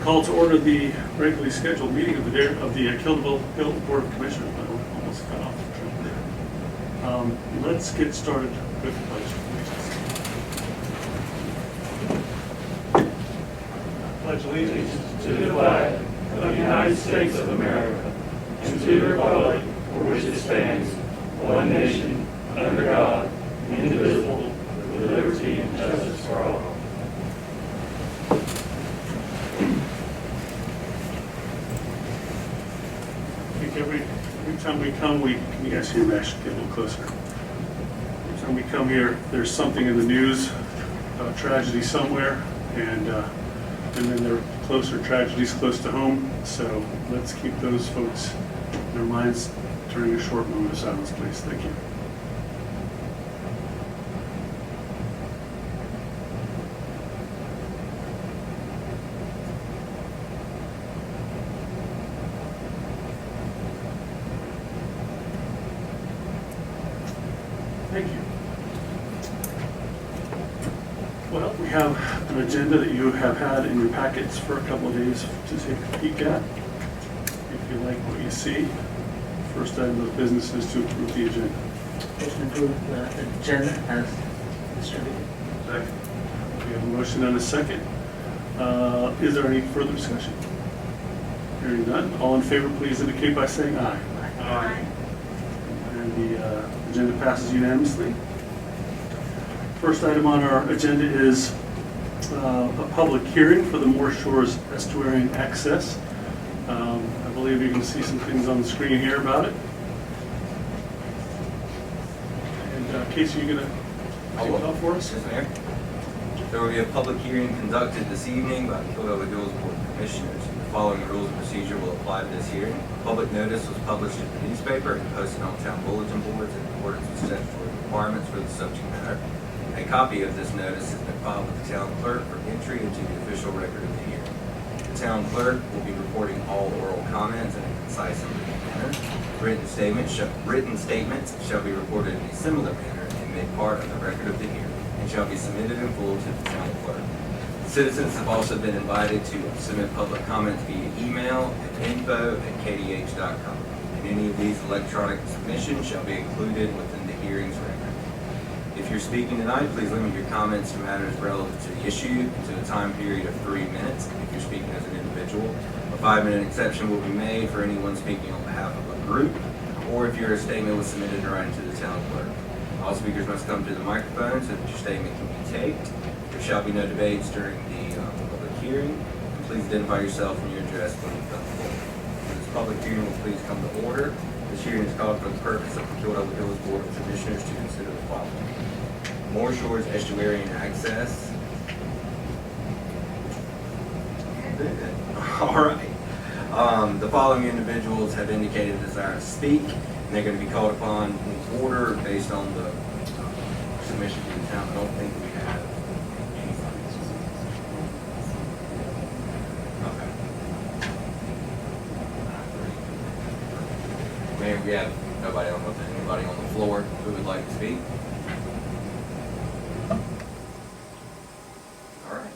Call to order the regularly scheduled meeting of the Kildeville Hill Board of Commissioners. I almost got off the track there. Let's get started with the pledge of allegiance. Pledge allegiance to the flag of the United States of America and to the republic for which it stands, one nation, under God, indivisible, with liberty and justice for all. Every time we come, can you guys hear me? I should get a little closer. Every time we come here, there's something in the news about tragedy somewhere, and then there are closer tragedies close to home. So let's keep those folks in our minds during a short moment of silence, please. Thank you. Thank you. Well, we have an agenda that you have had in your packets for a couple of days to take a peek at. If you like what you see, first item of business is to approve the agenda. Motion to approve the agenda as distributed. Second. We have a motion and a second. Is there any further discussion? Hearing none. All in favor, please indicate by saying aye. Aye. And the agenda passes unanimously. First item on our agenda is a public hearing for the Moore Shores Estuarine access. I believe you can see some things on the screen here about it. And Casey, you're going to take it up for us? Yes, Mayor. There will be a public hearing conducted this evening by the Kildeville Hills Board of Commissioners. The following rules of procedure will apply to this hearing. Public notice was published in the newspaper and posted on town bulletin boards in accordance with statutory requirements for the subject matter. A copy of this notice has been filed with the town clerk for entry into the official record of the hearing. The town clerk will be reporting all oral comments in a concise and brief manner. Written statements shall be reported in a similar manner and made part of the record of the hearing and shall be submitted in full to the town clerk. Citizens have also been invited to submit public comments via email at info@kdh.com. And any of these electronic submissions shall be included within the hearing's record. If you're speaking tonight, please limit your comments to matters relevant to the issue to a time period of 3 minutes. If you're speaking as an individual, a 5-minute exception will be made for anyone speaking on behalf of a group, or if your statement was submitted in writing to the town clerk. All speakers must come to the microphone so that your statement can be taped. There shall be no debates during the public hearing. Please identify yourself and your address when you come forward. This public hearing will please come to order. This hearing is called for the purpose of the Kildeville Hills Board of Commissioners to consider the following: Moore Shores Estuarine access. All right. The following individuals have indicated a desire to speak, and they're going to be called upon in order based on the submission to the town. I don't think we have any. Okay. Mayor, we have anybody on the floor who would like to speak. All right.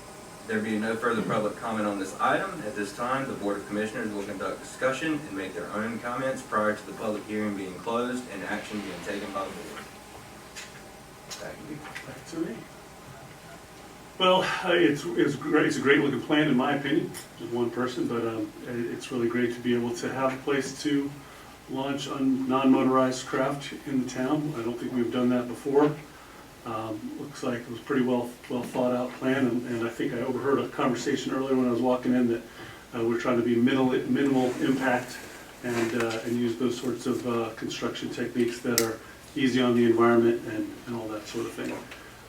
There being no further public comment on this item, at this time, the Board of Commissioners will conduct discussion and make their own comments prior to the public hearing being closed and action being taken by the board. Back to you. Back to me. Well, it's great. It's a great looking plan, in my opinion. Just one person, but it's really great to be able to have a place to launch on non-motorized craft in the town. I don't think we've done that before. Looks like it was pretty well thought out plan, and I think I overheard a conversation earlier when I was walking in that we're trying to be minimal impact and use those sorts of construction techniques that are easy on the environment and all that sort of thing.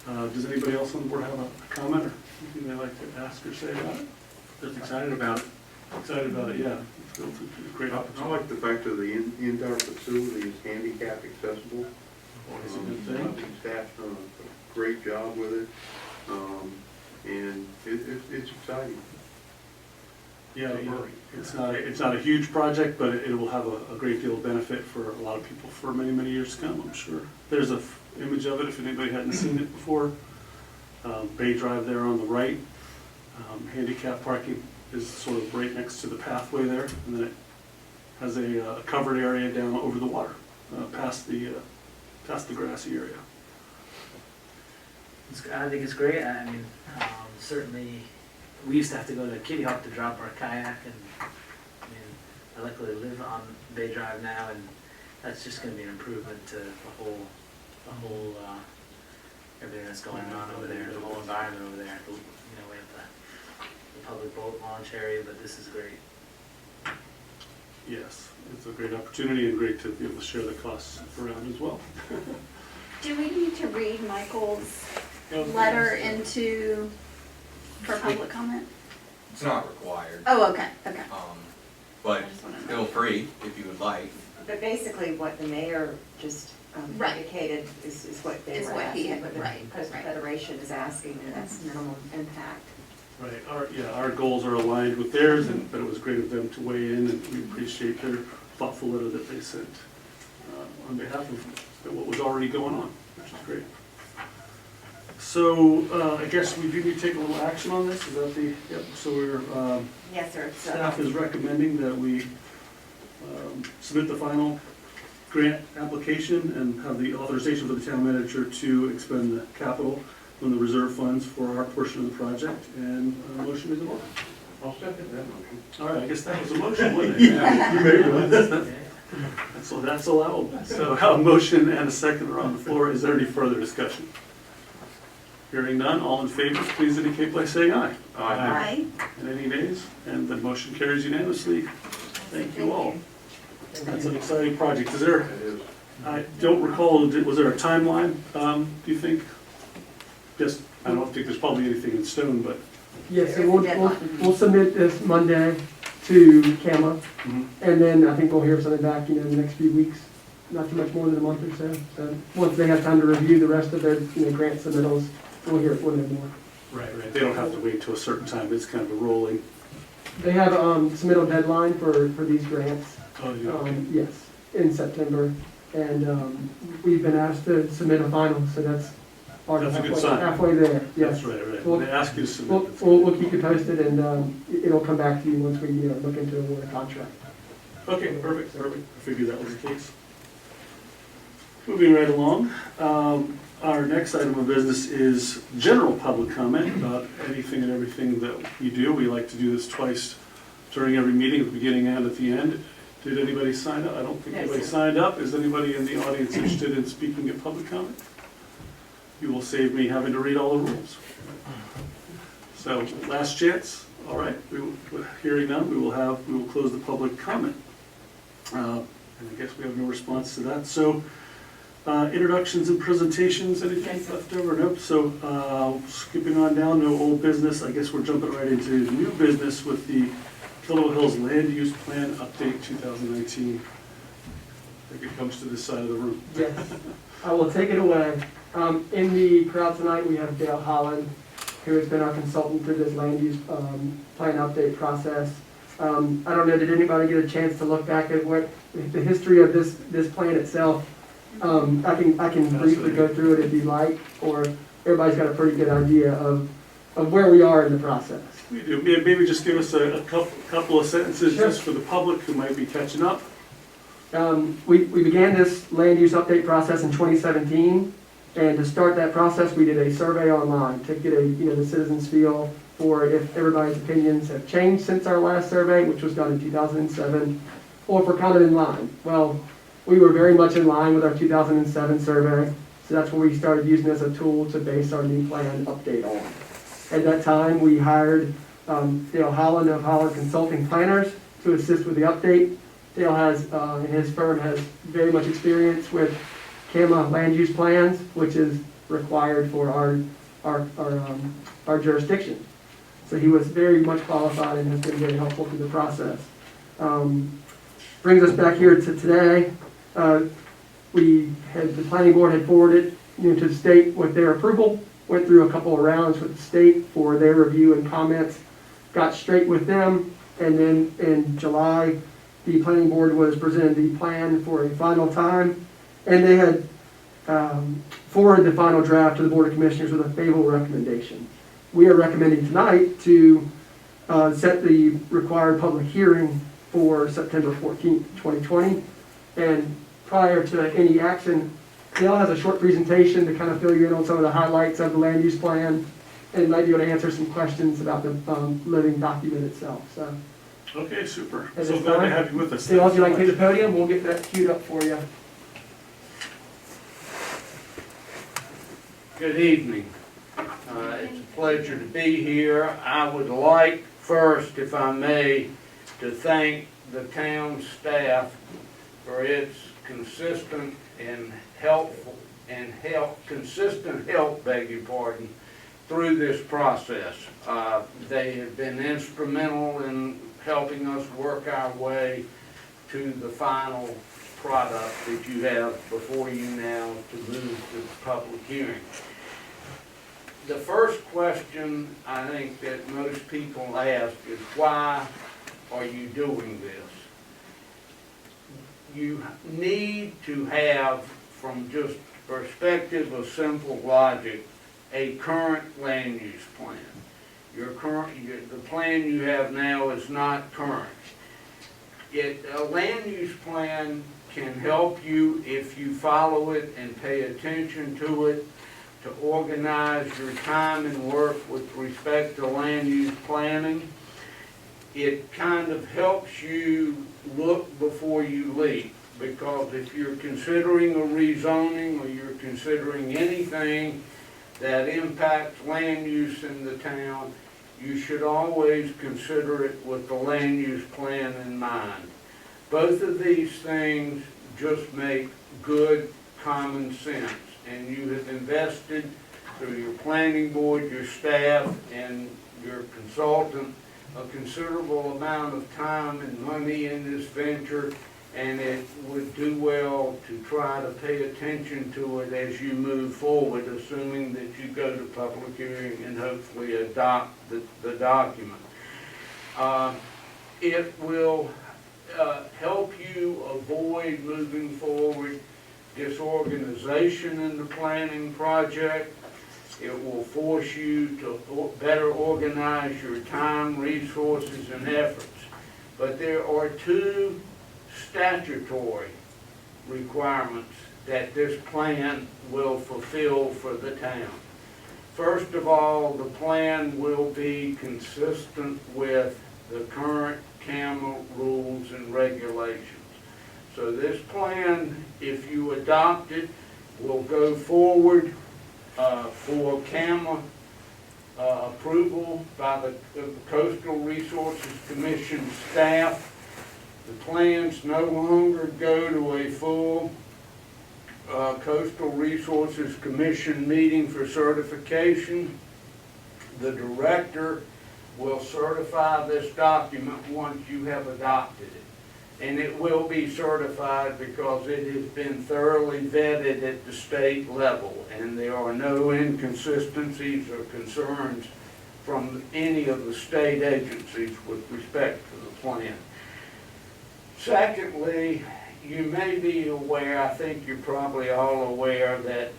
Does anybody else on the board have a comment or anything they'd like to ask or say about it? Just excited about it. Excited about it, yeah. It's a great I opportunity. like the fact that the entire facility is handicap accessible. It's a good I thing. think staff's done a great job with it, and it's exciting. Yeah, it's not a huge project, but it will have a great deal of benefit for a lot of people for many, many years to come, I'm sure. There's a image of it if anybody hadn't seen it before. Bay Drive there on the right, handicap parking is sort of right next to the pathway there, and then it has a covered area down over the water, past the grassy area. I think it's great. I mean, certainly, we used to have to go to Kitty Hawk to drop our kayak, and I mean, I luckily live on Bay Drive now, and that's just going to be an improvement to the whole, everything that's going on over there, the whole environment over there. You know, we have the public boat launch area, but this is great. Yes, it's a great opportunity and great to be able to share the costs around as well. Do we need to read Michael's letter for public comment? It's not required, Oh, okay, okay. but I just wanna know. feel free if you would like. But basically what the mayor just Right. indicated is what they Is were what he asking, had- what the right, Coastal right. Federation is asking, and that's minimum impact. Right, our goals are aligned with theirs, but it was great of them to weigh in, and we appreciate their thoughtful letter that they sent on behalf of what was already going on, which is great. So I guess we do need to take a little action on this, is that yep, so Yes, sir. It's, staff is recommending that we submit the final grant application and have the authorization for the town manager to expend the capital from the reserve funds for our portion of the project, and a motion is in order. I'll second that motion. All right, I guess that was a motion, wasn't it? Yeah, you made one. That's allowable. So a motion and a second are on the floor. Is there any further discussion? Hearing none, all in favor, please indicate by saying aye. Aye. And any nays? And the motion carries unanimously. Thank you all. That's an exciting project. Is there, It is. I don't recall, was there a timeline, do you think? Just, I don't think there's probably anything in stone, but. Yes, so we'll submit this Monday to CAMA, and then I think we'll hear something back, in the next few weeks, not too much more than a month or so. So once they have time to review the rest of their, grant submittals, we'll hear more. Right. They don't have to wait till a certain time. It's kind of a rolling. They have a submittal deadline for these grants, Oh, yeah, okay. yes, in September, and we've been asked to submit a final, so that's That's a good sign. halfway there, yes. That's right. Well, When they ask you to submit. We'll keep you posted, and it'll come back to you once we look into award a contract. Okay, perfect. I figured that was the case. Moving right along, our next item of business is general public comment about anything and everything that you do. We like to do this twice during every meeting, at the beginning and at the end. Did anybody sign up? I don't think anybody signed up. Is anybody in the audience interested in speaking at public comment? You will save me having to read all the rules. So, last chance. All right, hearing none, we will close the public comment. And I guess we have no response to that. So, introductions and presentations, anything left over? Nope. So, skipping on down, no old business. I guess we're jumping right into new business with the Killaloe Hills Land Use Plan Update 2019. I think it comes to this side of the room. Yes, I will take it away. In the crowd tonight, we have Dale Holland, who has been our consultant through this land use plan update process. I don't know, did anybody get a chance to look back at what the history of this plan itself? I can briefly go through it if you'd like, or everybody's got a pretty good idea of where we are in the process. We do. Maybe just give us a couple of sentences Sure. just for the public who might be catching up. We began this land use update process in 2017, and to start that process, we did a survey online to get the citizens' feel for if everybody's opinions have changed since our last survey, which was done in 2007, or if we're kind of in line. Well, we were very much in line with our 2007 survey, so that's when we started using it as a tool to base our new plan update on. At that time, we hired Dale Holland of Holland Consulting Planners to assist with the update. Dale and his firm has very much experience with CAMA land use plans, which is required for our jurisdiction. So he was very much qualified and has been very helpful through the process. Brings us back here to today. The planning board had forwarded to the state with their approval, went through a couple of rounds with the state for their review and comments, got straight with them, and then in July, the planning board was presented the plan for a final time, and they had forwarded the final draft to the Board of Commissioners with a favorable recommendation. We are recommending tonight to set the required public hearing for September 14th, 2020. And prior to any action, Dale has a short presentation to kind of fill you in on some of the highlights of the land use plan, and might be able to answer some questions about the living document itself. So, Okay, super. At So this glad to time, have you with us. Dale, if you'd like to Thanks take the podium, we'll get that queued up for you. Good evening. It's a pleasure to be here. I would like first, if I may, to thank the town staff for its consistent and helpful consistent help, beg your pardon, through this process. They have been instrumental in helping us work our way to the final product that you have before you now to move to the public hearing. The first question I think that most people ask is, why are you doing this? You need to have, from just perspective of simple logic, a current land use plan. The plan you have now is not current. A land use plan can help you if you follow it and pay attention to it, to organize your time and work with respect to land use planning. It kind of helps you look before you leap, because if you're considering a rezoning or you're considering anything that impacts land use in the town, you should always consider it with the land use plan in mind. Both of these things just make good common sense, and you have invested through your planning board, your staff, and your consultant a considerable amount of time and money in this venture, and it would do well to try to pay attention to it as you move forward, assuming that you go to public hearing and hopefully adopt the document. It will help you avoid moving forward disorganization in the planning project. It will force you to better organize your time, resources, and efforts. But there are two statutory requirements that this plan will fulfill for the town. First of all, the plan will be consistent with the current CAMA rules and regulations. So this plan, if you adopt it, will go forward for CAMA approval by the Coastal Resources Commission staff. The plans no longer go to a full Coastal Resources Commission meeting for certification. The director will certify this document once you have adopted it. And it will be certified because it has been thoroughly vetted at the state level, and there are no inconsistencies or concerns from any of the state agencies with respect to the plan. Secondly, you may be aware, I think you're probably all aware, that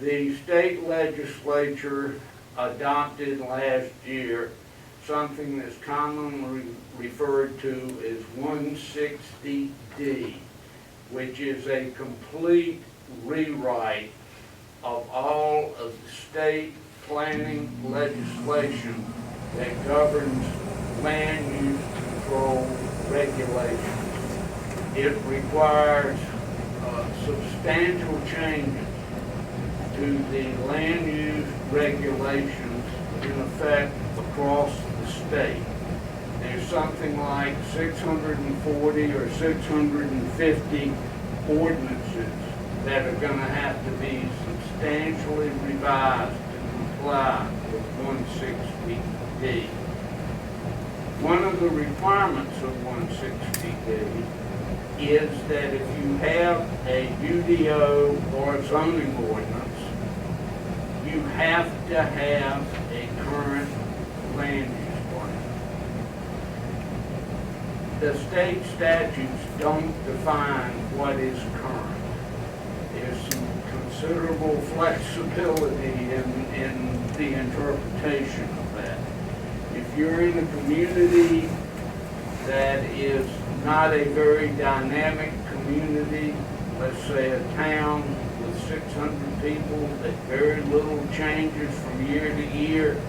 the state legislature adopted last year something that's commonly referred to as 160D, which is a complete rewrite of all of the state planning legislation that governs land use control regulations. It requires substantial changes to the land use regulations in effect across the state. There's something like 640 or 650 ordinances that are going to have to be substantially revised to comply with 160D. One of the requirements of 160D is that if you have a UDO or a zoning ordinance, you have to have a current land use plan. The state statutes don't define what is current. There's some considerable flexibility in the interpretation of that. If if you're in a community that is not a very dynamic community, let's say a town with 600 people, that very little changes from year to year,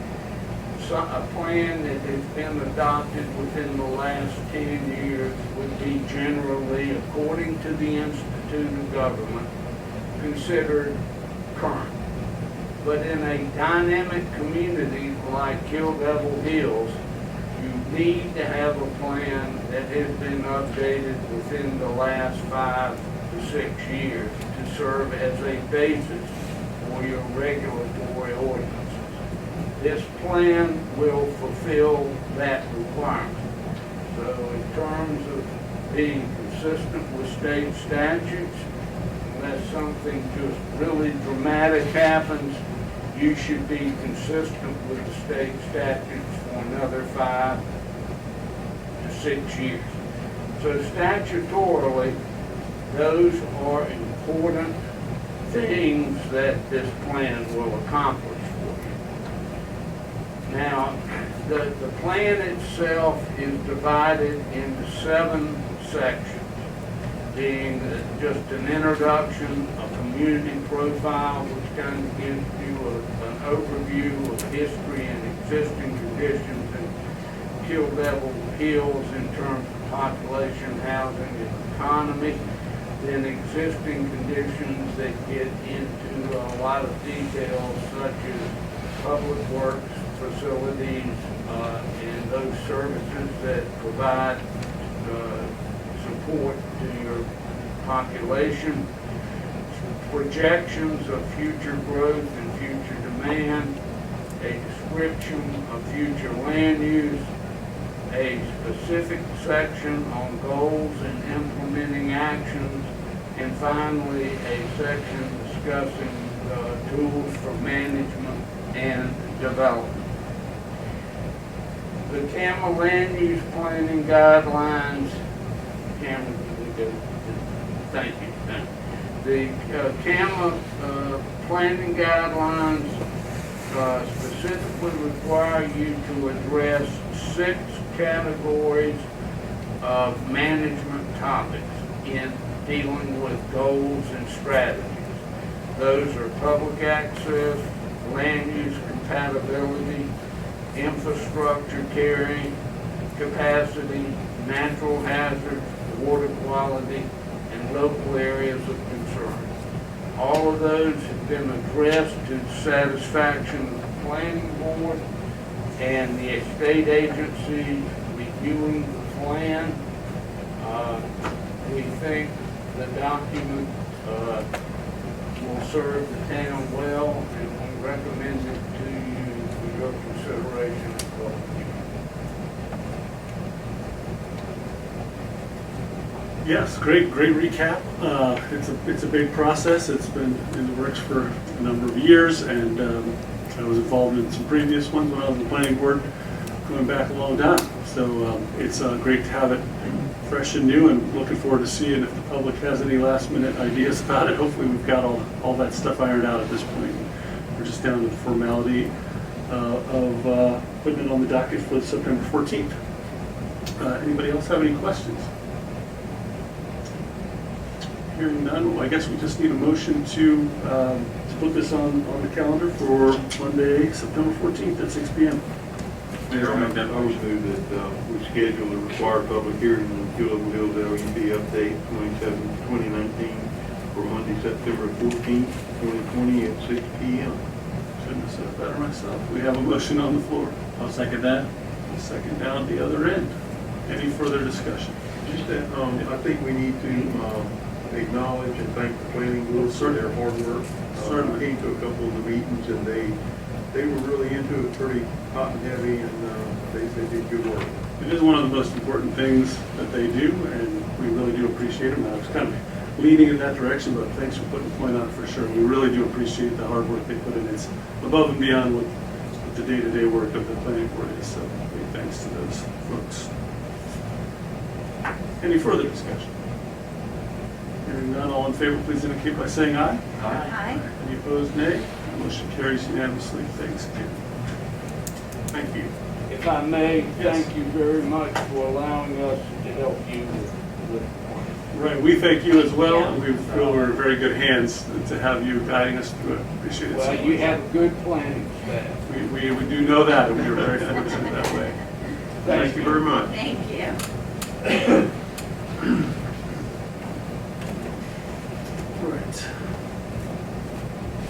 a plan that has been adopted within the last 10 years would be generally, according to the Institute of Government, considered current. But in a dynamic community like Kill Devil Hills, you need to have a plan that has been updated within the last 5 to 6 years to serve as a basis for your regulatory ordinances. This plan will fulfill that requirement. So in terms of being consistent with state statutes, unless something just really dramatic happens, you should be consistent with the state statutes for another 5 to 6 years. So statutorily, those are important things that this plan will accomplish for you. Now, the plan itself is divided into 7 sections, being just an introduction, a community profile, which kind of gives you an overview of history and existing conditions in Kill Devil Hills in terms of population, housing, and economy. Then existing conditions that get into a lot of details such as public works facilities and those services that provide support to your population, projections of future growth and future demand, a description of future land use, a specific section on goals and implementing actions, and finally a section discussing tools for management and development. The CAMA land use planning guidelines, CAMA, thank you. The CAMA planning guidelines specifically require you to address 6 categories of management topics in dealing with goals and strategies. Those are public access, land use compatibility, infrastructure carrying, capacity, natural hazards, water quality, and local areas of concern. All of those have been addressed to the satisfaction of the planning board and the state agency reviewing the plan. We think the document will serve the town well, and we recommend it to you for your consideration and public hearing. Yes, great recap. It's a big process. It's been in the works for a number of years, and I was involved in some previous ones when I was on the planning board, going back a long time. So it's great to have it fresh and new, and looking forward to seeing if the public has any last-minute ideas about it. Hopefully we've got all that stuff ironed out at this point. We're just down to the formality of putting it on the docket for September 14th. Anybody else have any questions? Hearing none, well, I guess we just need a motion to put this on the calendar for Monday, September 14th at 6 p.m. Mayor, I make that motion that we schedule the required public hearing on Kill Devil Hills LUP update 2019 for Monday, September 14th, 2020 at 6 p.m. Shouldn't have said it better myself. We have a motion on the floor. I'll second that. A second down the other end. Any further discussion? Just that, I think we need to acknowledge and thank the planning board for their hard work. I came to a couple of the meetings, and they were really into it pretty hot and heavy, and they did good work. It is one of the most important things that they do, and we really do appreciate them. I was kind of leaning in that direction, but thanks for putting the point on it for sure. We really do appreciate the hard work they put in. It's above and beyond what the day-to-day work of the planning board is, so big thanks to those folks. Any further discussion? Hearing none, all in favor, please indicate by saying aye. Aye. Any opposed, nay? Motion carries unanimously. Thanks again. Thank you. If if I may, thank you very much for allowing us to help you with Right, we thank you as well, and we feel we're in very good hands to have you guiding us through it. Appreciate it so well, much. you have a good planning staff. We do know that, and we are very fortunate that way. Thank you very much. Thank you. Right.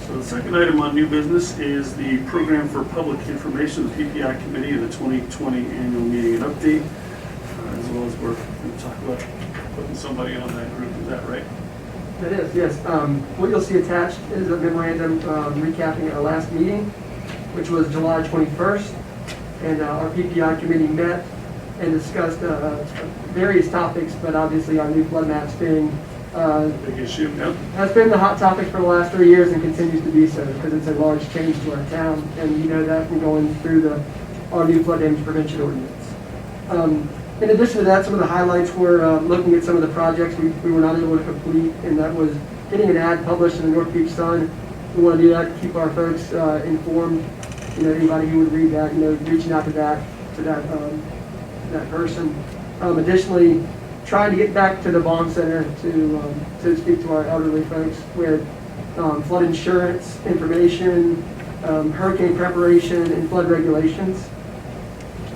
So the second item on new business is the Program for Public Information, the PPI Committee, and the 2020 Annual Meeting and Update, as well as we're going to talk about putting somebody on that group. Is that right? That is, yes. What you'll see attached is a memorandum recapping our last meeting, which was July 21st. And our PPI committee met and discussed various topics, but obviously our new flood maps being, Big issue, yeah. has been the hot topic for the last 3 years and continues to be so, because it's a large change to our town. And you know that from going through our new flood damage prevention ordinance. In addition to that, some of the highlights were looking at some of the projects we were not able to complete, and that was getting an ad published in the North Beach Sun. We want to do that to keep our folks informed. You know, anybody who would read that, you know, reaching out to that person. Additionally, trying to get back to the bond center to speak to our elderly folks with flood insurance information, hurricane preparation, and flood regulations.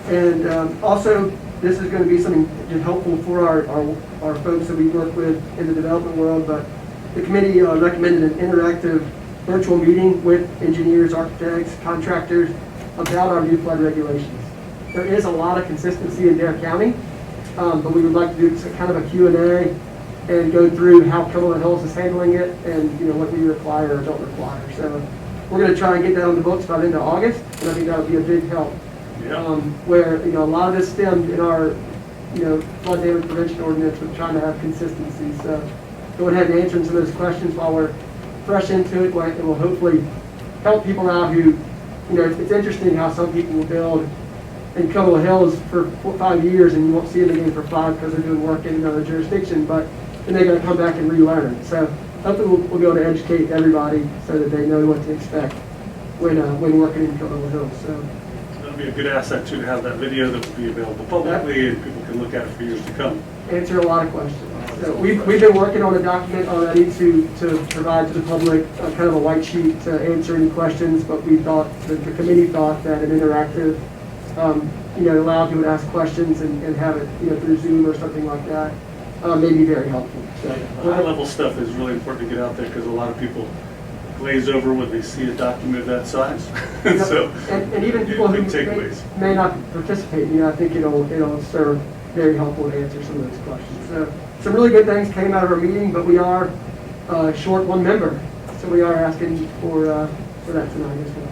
And also, this is going to be something helpful for our folks that we work with in the development world, but the committee recommended an interactive virtual meeting with engineers, architects, contractors about our new flood regulations. There is a lot of consistency in Dare County, but we would like to do kind of a Q&A and go through how Cumberland Hills is handling it and what we require or don't require. So we're going to try and get that on the books by the end of August, and I think that would be a big help. Yeah. Where a lot of this stemmed in our flood damage prevention ordinance with trying to have consistency. So go ahead and answer some of those questions while we're fresh into it. It will hopefully help people out who, it's interesting how some people will build in Cumberland Hills for 5 years and you won't see them again for 5 because they're doing work in another jurisdiction, but then they're going to come back and relearn. So hopefully we'll be able to educate everybody so that they know what to expect when working in Cumberland Hills. So That'll be a good asset too, to have that video that will be available publicly and people can look at it for years to come. Answer a lot of questions. So we've been working on a document already to provide to the public kind of a white sheet to answer any questions, but we thought, the committee thought that an interactive, allow people to ask questions and have it, through Zoom or something like that, may be very helpful. So, High level stuff is really important to get out there because a lot of people glaze over when they see a document of that size. So, and even people who big takeaways. may not participate, I think it'll serve very helpful to answer some of those questions. So some really good things came out of our meeting, but we are short one member, so we are asking for that tonight as well.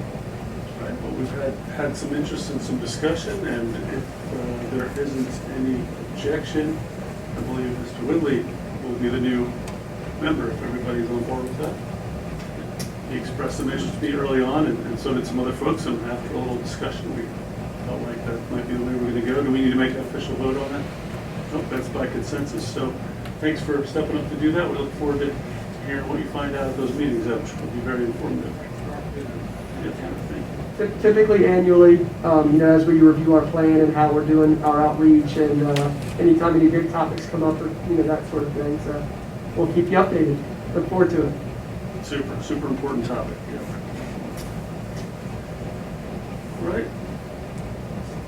Right, well, we've had some interest and some discussion, and if there isn't any objection, I believe Mr. Whitley will be the new member if everybody's on board with that. He expressed some interest to me early on, and so did some other folks, and after a little discussion, we felt like that might be the way we're going to go. Do we need to make an official vote on that? Nope, that's by consensus. So thanks for stepping up to do that. We look forward to hearing what you find out at those meetings. That will be very informative. Yeah, thank you. Typically annually, as we review our plan and how we're doing our outreach, and anytime any big topics come up, or that sort of thing. So we'll keep you updated. Look forward to it. Super important topic. Yeah. All right.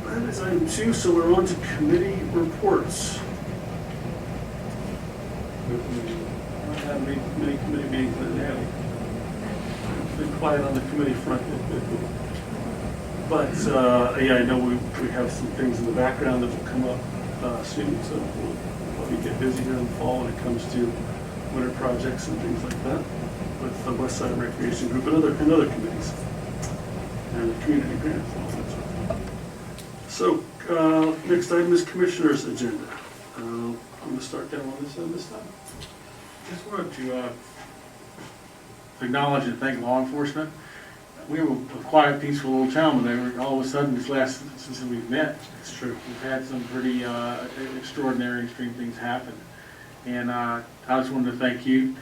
That is item 2, so we're on to committee reports. We don't have many committee meetings lately. It's been quiet on the committee front. But I know we have some things in the background that will come up soon, so we'll probably get busy here in the fall when it comes to winter projects and things like that with the West Side Recreation Group and other committees and community grants and all that sort of thing. So next item is Commissioner's agenda. I'm going to start down on this end this time. Just wanted to acknowledge and thank law enforcement. We were a quiet, peaceful little town when they were all of a sudden since we've met. It's true. We've had some pretty extraordinary, extreme things happen. And I just wanted to thank you,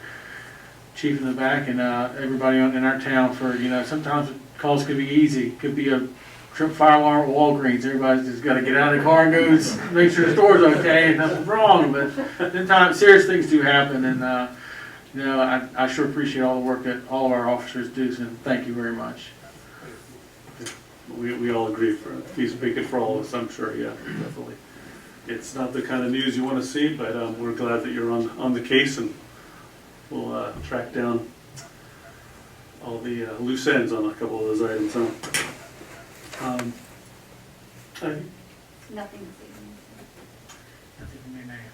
Chief in the back, and everybody in our town for, sometimes calls could be easy. Could be a trip fire alarm at Walgreens. Everybody's just gotta get out of the car and go make sure the store's okay and nothing's wrong. But sometimes serious things do happen, and you know, I sure appreciate all the work that all of our officers do. So thank you very much. We all agree, he's speaking for all of us, I'm sure, yeah, definitely. It's not the kind of news you want to see, but we're glad that you're on the case, and we'll track down all the loose ends on a couple of those items. I think Nothing this evening. Nothing from me, Mayor.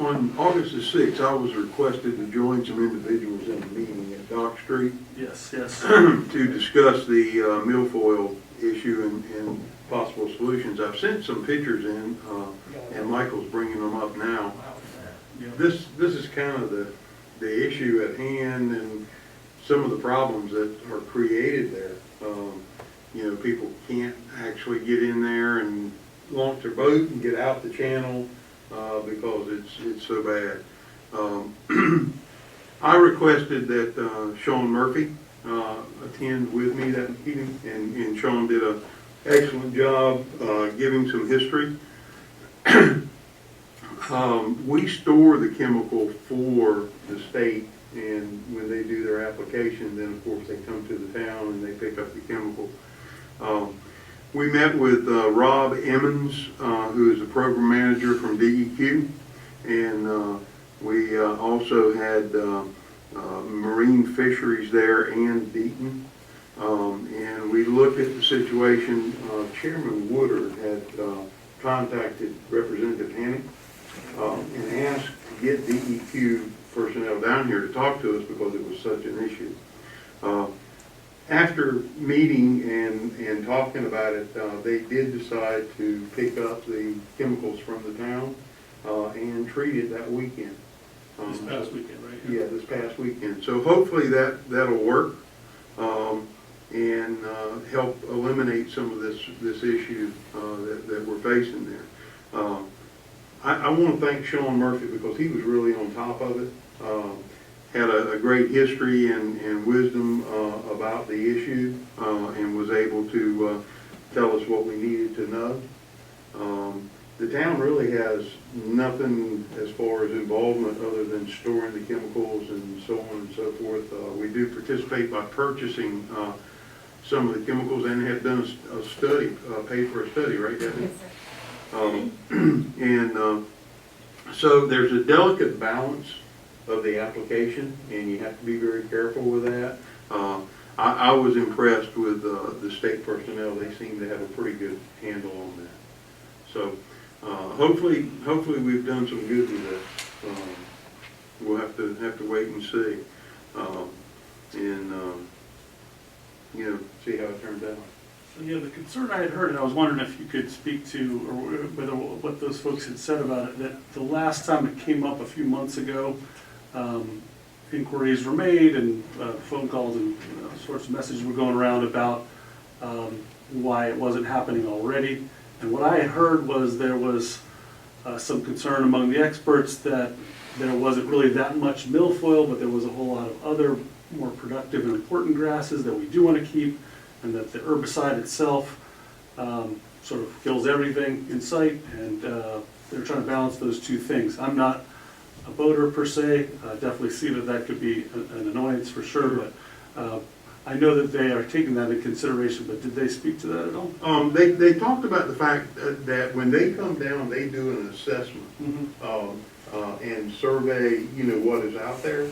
On August the 6th, I was requested to join some individuals in a meeting at Dock Street yes, yes. to discuss the milfoil issue and possible solutions. I've sent some pictures in, and Michael's bringing them up now. Yeah. This is kind of the issue at hand and some of the problems that are created there. You know, people can't actually get in there and launch their boat and get out the channel because it's so bad. I requested that Sean Murphy attend with me that meeting, and Sean did an excellent job giving some history. We store the chemical for the state, and when they do their application, then of course they come to the town and they pick up the chemical. We met with Rob Emmons, who is the program manager from DEQ, and we also had Marine Fisheries there and Deaton. And we looked at the situation. Chairman Woodard had contacted Representative Hanning and asked to get DEQ personnel down here to talk to us because it was such an issue. After meeting and talking about it, they did decide to pick up the chemicals from the town and treat it that weekend. This past weekend, right? Yeah, this past weekend. So hopefully that'll work and help eliminate some of this issue that we're facing there. I want to thank Sean Murphy because he was really on top of it. Had a great history and wisdom about the issue and was able to tell us what we needed to know. The town really has nothing as far as involvement other than storing the chemicals and so on and so forth. We do participate by purchasing some of the chemicals and have done a study, paid for a study, right, Debbie? Yes, sir. So there's a delicate balance of the application, and you have to be very careful with that. I was impressed with the state personnel. They seem to have a pretty good handle on that. So hopefully we've done some good with this. We'll have to wait and see, and you know, see how it turns out. So, yeah, the concern I had heard, and I was wondering if you could speak to, or whether what those folks had said about it, that the last time it came up a few months ago, inquiries were made and phone calls and sorts of messages were going around about why it wasn't happening already. And what I had heard was there was some concern among the experts that there wasn't really that much milfoil, but there was a whole lot of other more productive and important grasses that we do want to keep, and that the herbicide itself sort of kills everything in sight, and they're trying to balance those two things. I'm not a boater per se. I definitely see that could be an annoyance for sure, but I know that they are taking that into consideration, but did they speak to that at all? They talked about the fact that when they come down, they do an assessment and survey, you know, what is out there.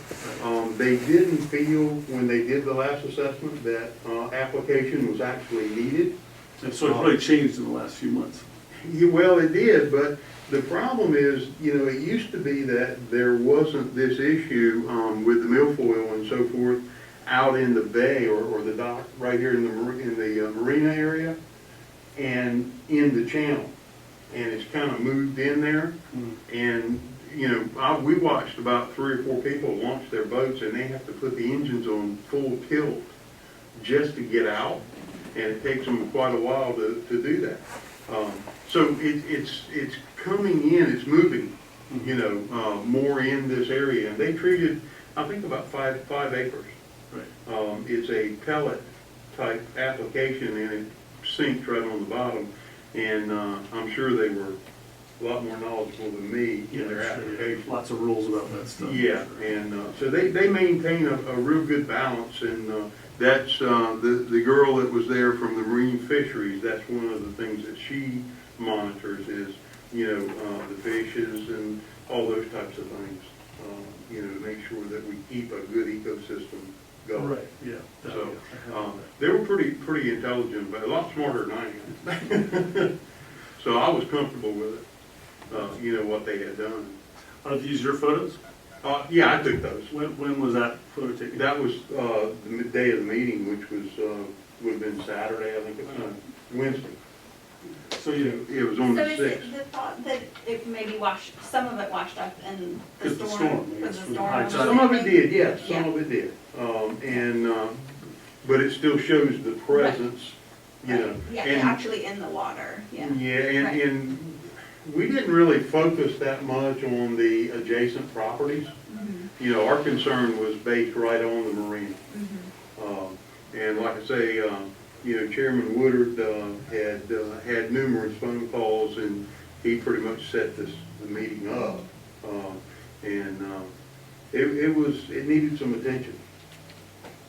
They didn't feel when they did the last assessment that application was actually needed. And so it really changed in the last few months. Well, it did, but the problem is, you know, it used to be that there wasn't this issue with the milfoil and so forth out in the bay or the dock right here in the marina area and in the channel, and it's kind of moved in there. And you know, we watched about 3 or 4 people launch their boats, and they have to put the engines on full tilt just to get out, and it takes them quite a while to do that. So it's coming in, it's moving, you know, more in this area, and they treated, I think, about five acres. Right. It's a pellet type application and it syncs right on the bottom. And I'm sure they were a lot more knowledgeable than me in their application. Lots of rules about that stuff. Yeah, and so they maintain a real good balance, and that's the girl that was there from the marine fisheries. That's one of the things that she monitors is, you know, the fishes and all those types of things. You know, to make sure that we keep a good ecosystem going. Right, yeah. So they were pretty intelligent, but a lot smarter than I am. So I was comfortable with it. You know, what they had done. Are these your photos? Yeah, I took those. When was that photo taken? That was the day of the meeting, which was, would have been Saturday, I think it was, Wednesday. So you, It was on So the is 6th. it the thought that it maybe washed, some of it washed up in the Because the storm? storm, I Because guess, the from the storm high was tide. Some of it leaking? did, yes, Yeah. some of it did. But it still shows the presence, you know. Yeah, and- actually in the water, yeah. Yeah, Right. and we didn't really focus that much on the adjacent properties. Mhm, You know, our concern was based right on the marina. mhm. And like I say, you know, Chairman Woodard had numerous phone calls, and he pretty much set the meeting up. It needed some attention.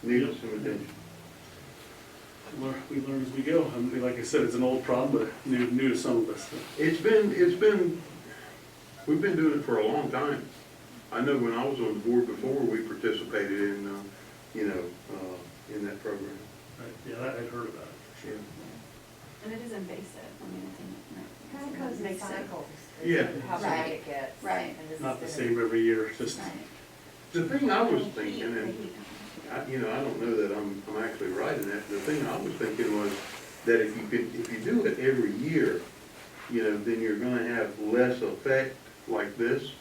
Needed some attention. we learn as we go. I mean, like I said, it's an old problem, but new to some of us. So. We've been doing it for a long time. I know when I was on the board before, we participated in, you know, in that program. Right. Yeah, I'd heard about it for sure. And it is invasive, I mean, it's in, Kind of goes in cycles. Yeah. How big Right. it gets. Right. And this Not the is same every year, just right. The thing I was The thinking, heat, the and heat. you know, I don't know that I'm actually right in that. The thing I was thinking was that if you do it every year, you know, then you're gonna have less effect like this.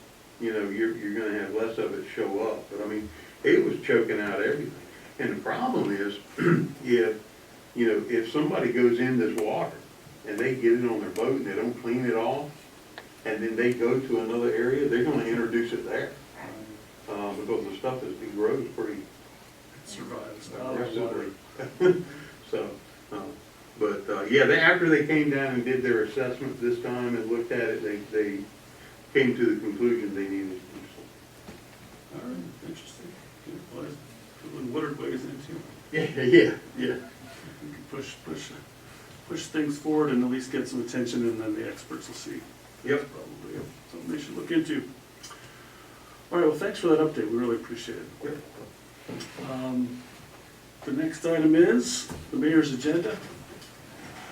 You know, you're gonna have less of it show up. But I mean, it was choking out everything. And the problem is, if somebody goes in this water and they get it on their boat and they don't clean it off, and then they go to another area, they're gonna introduce it there. Because the stuff that grows pretty It survives. aggressively. So, after they came down and did their assessment this time and looked at it, they came to the conclusion they needed to do something. All right, interesting. Good. Well, that's good when Woodard weighs in too. Yeah. We can push things forward and at least get some attention, and then the experts will see. Yep. That's probably something they should look into. All right, well, thanks for that update. We really appreciate it. The next item is the mayor's agenda.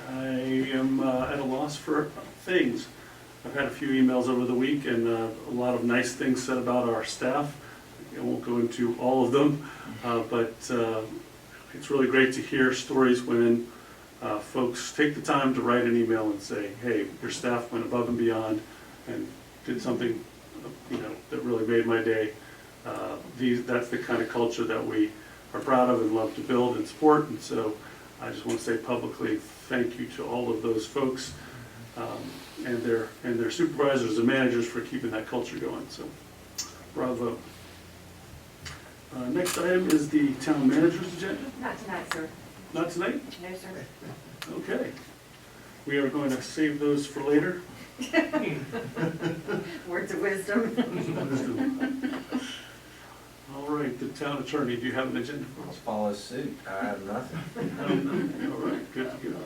I am at a loss for things. I've had a few emails over the week and a lot of nice things said about our staff. I won't go into all of them, but it's really great to hear stories when folks take the time to write an email and say, hey, your staff went above and beyond and did something, you know, that really made my day. That's the kind of culture that we are proud of and love to build and support. And so I just want to say publicly thank you to all of those folks and their supervisors and managers for keeping that culture going. So bravo. Next item is the town manager's agenda. Not tonight, sir. Not tonight? No, sir. Okay. We are going to save those for later. Words of wisdom. All right, the town attorney, do you have an agenda for I'll us? follow suit. I have nothing. All right, good to go.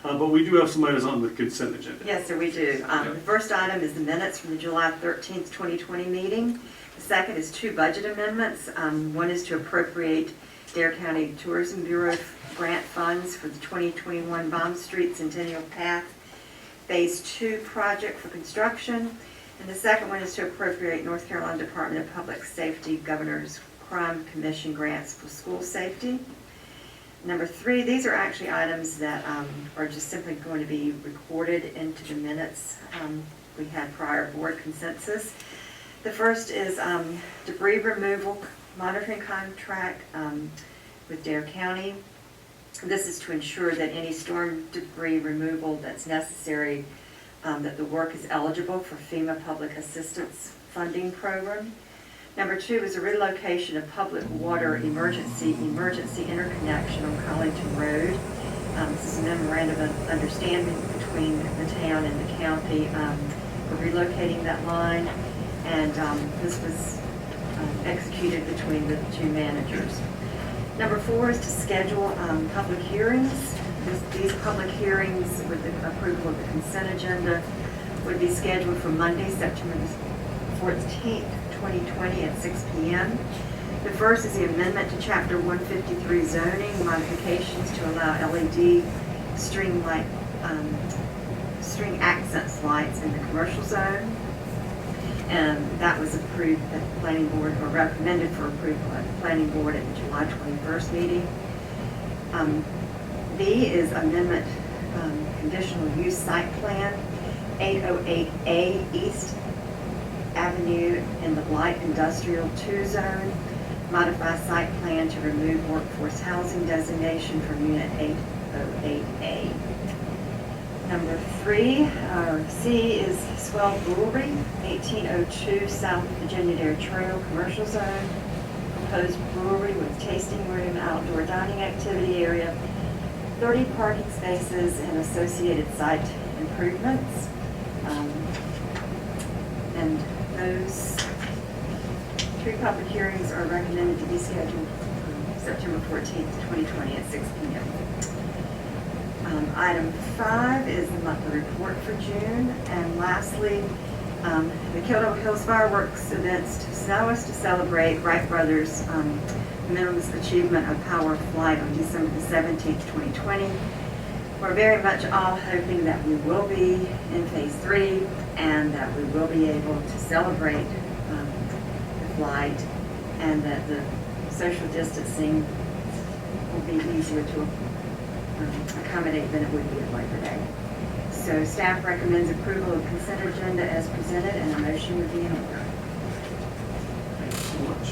But we do have some items on the consent agenda. Yes, sir, we do. The first item is the minutes from the July 13th, 2020 meeting. The second is two budget amendments. One is to appropriate Dare County Tourism Bureau grant funds for the 2021 Bond Street Centennial Path Phase 2 project for construction. And the second one is to appropriate North Carolina Department of Public Safety Governor's Crime Commission grants for school safety. Number 3, these are actually items that are just simply going to be recorded into the minutes. We had prior board consensus. The first is debris removal monitoring contract with Dare County. This is to ensure that any storm debris removal that's necessary, that the work is eligible for FEMA Public Assistance Funding Program. Number 2 is a relocation of public water emergency interconnection on Collington Road. This is a memorandum of understanding between the town and the county for relocating that line, and this was executed between the two managers. Number 4 is to schedule public hearings. These public hearings, with the approval of the consent agenda, would be scheduled for Monday, September 14th, 2020 at 6 p.m. The first is the amendment to Chapter 153 zoning, modifications to allow LED string accents lights in the commercial zone. And that was approved at the planning board, or recommended for approval at the planning board at the July 21st meeting. B is amendment conditional use site plan, 808A East Avenue in the light industrial 2 zone. Modify site plan to remove workforce housing designation from unit 808A. Number 3, C is Swell Brewery, 1802 South Virginia Dare Trail Commercial Zone. Proposed brewery with tasting room, outdoor dining activity area, 30 parking spaces, and associated site improvements. And those 3 public hearings are recommended to be scheduled September 14th, 2020 at 6 p.m. Item 5 is the monthly report for June. And lastly, the Kyoto Hills Fireworks events to celebrate Wright Brothers' minimum achievement of power of flight on December the 17th, 2020. We're very much all hoping that we will be in phase 3 and that we will be able to celebrate the flight, and that the social distancing will be easier to accommodate than it would be at Labor Day. So staff recommends approval of consent agenda as presented, and a motion would be in order. Thank you so much.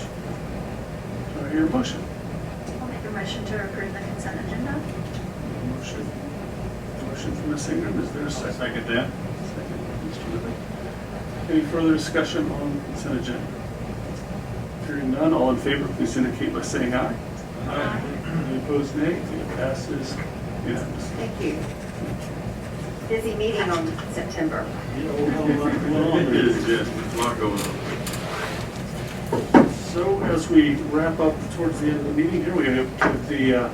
Do I hear a motion? I'll make a motion to approve the consent agenda. Motion from Ms. Ingram. Is there a second? Second that. Second, Mr. Libby. Any further discussion on the consent agenda? Hearing none, all in favor, please indicate by saying aye. Aye. Any opposed, nay? It passes unanimously. Thank you. Busy meeting on September. It is, yes, there's a lot going on. So as we wrap up towards the end of the meeting here, we have the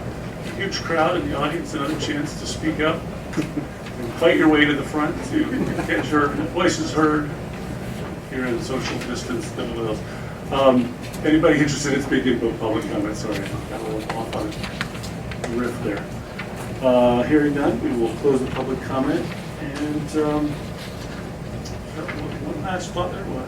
huge crowd in the audience another chance to speak up and fight your way to the front to get your voices heard here in social distance. Anybody interested in speaking about public comment? Sorry, I got a little off on a riff there. Hearing none, we will close the public comment. And one last thought there. What?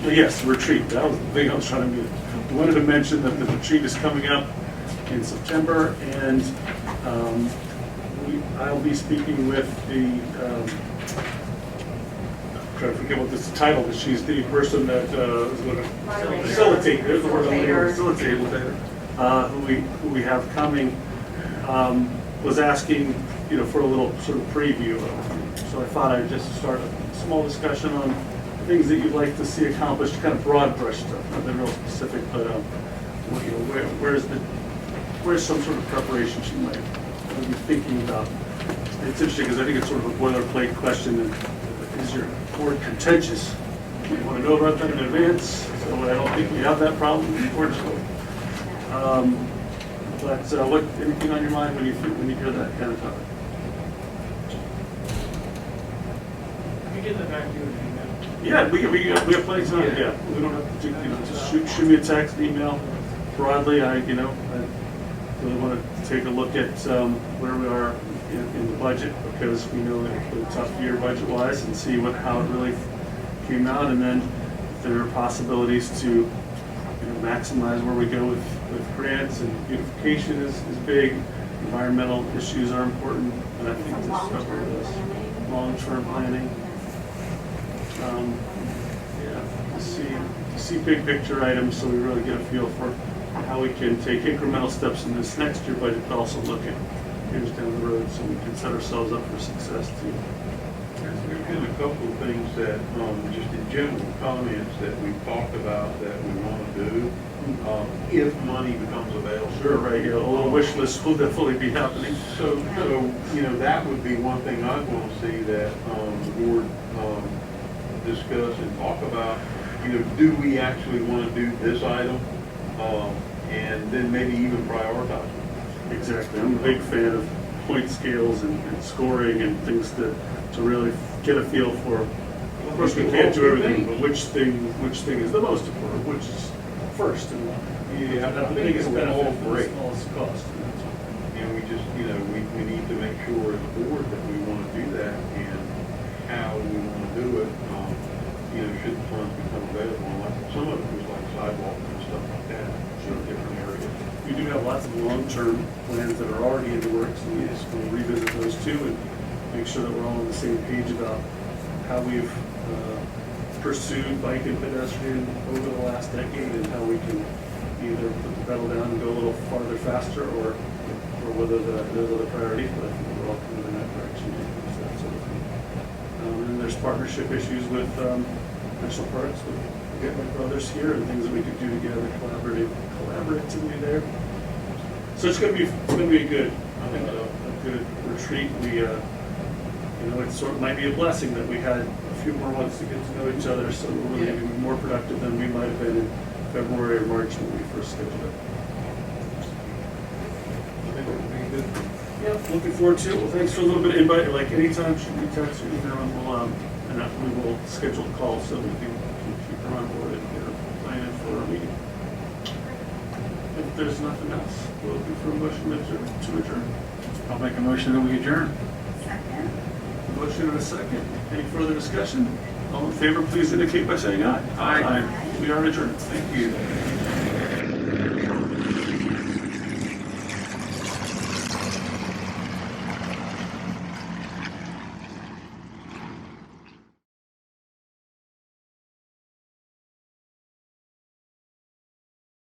Yes, the retreat. That was the thing I was trying to do. I wanted to mention that the retreat is coming up in September, and I'll be speaking with the. I'm trying to forget what this title is. She's the person that is going to facilitate. There's the word I'm looking for. Facilitate. Who we have coming was asking, for a little sort of preview. So I thought I'd just start a small discussion on things that you'd like to see accomplished, kind of broad brush stuff, nothing real specific, but where's some sort of preparation she might be thinking about. It's interesting because I think it's sort of a boilerplate question. And is your board contentious? You want to know about that in advance, so I don't think we have that problem, unfortunately. But anything on your mind when you hear that kind of topic? Can you get that back to you in an email? Yeah, we have plenty of time. Yeah, we don't have to just shoot me a text, an email. Broadly, I really want to take a look at where we are in the budget, because we know that it's been a tough year budget-wise, and see how it really came out, and then if there are possibilities to maximize where we go with grants, and beautification is big. Environmental issues are important, and I think this covered this. Long-term planning. To see big picture items, so we really get a feel for how we can take incremental steps in this next year budget, but also look at years down the road, so we can set ourselves up for success too. There's been a couple of things that, just in general comments that we've talked about that we want to do, if money becomes available. Sure, right, yeah, a little wish list will definitely be happening. So, you know, that would be one thing I'd want to see that, the board, discuss and talk about. You know, do we actually want to do this item? And then maybe even prioritize it. Exactly, I'm a big fan of point scales and scoring and things to really get a feel for. Of course, we can't do everything, but which thing is the most important, which is first, and Yeah, the I think biggest it's benefit all is great. smallest cost. And we just, you know, we need to make sure as a board that we want to do that and how we want to do it. You know, should the funds become available, like some of it was like sidewalk and stuff like that, in different areas. We do have lots of long-term plans that are already in the works, and we'll revisit those too and make sure that we're all on the same page about how we've pursued bike and pedestrian over the last decade and how we can either put the pedal down and go a little farther faster or whether there's other priorities, but I think we're all kind of in that direction. That sort of thing. And then there's partnership issues with national parks, with my brothers here, and things that we could do together collaboratively there. So it's gonna be good. I think a good retreat. We you know, it sort of might be a blessing that we had a few more months to get to know each other, so we're really be more productive than we might have been in February or March when we first scheduled it. I think it would be good. Yeah, looking forward to it. Well, thanks for a little bit of invite. Like anytime, shoot me a text or email, and we will schedule a call so we can keep her on board and get her planning for our meeting. If there's nothing else, we'll look for a motion to adjourn. I'll make a motion that we adjourn. Second. Motion and a second. Any further discussion? All in favor, please indicate by saying aye. Aye. We are adjourned. Thank you.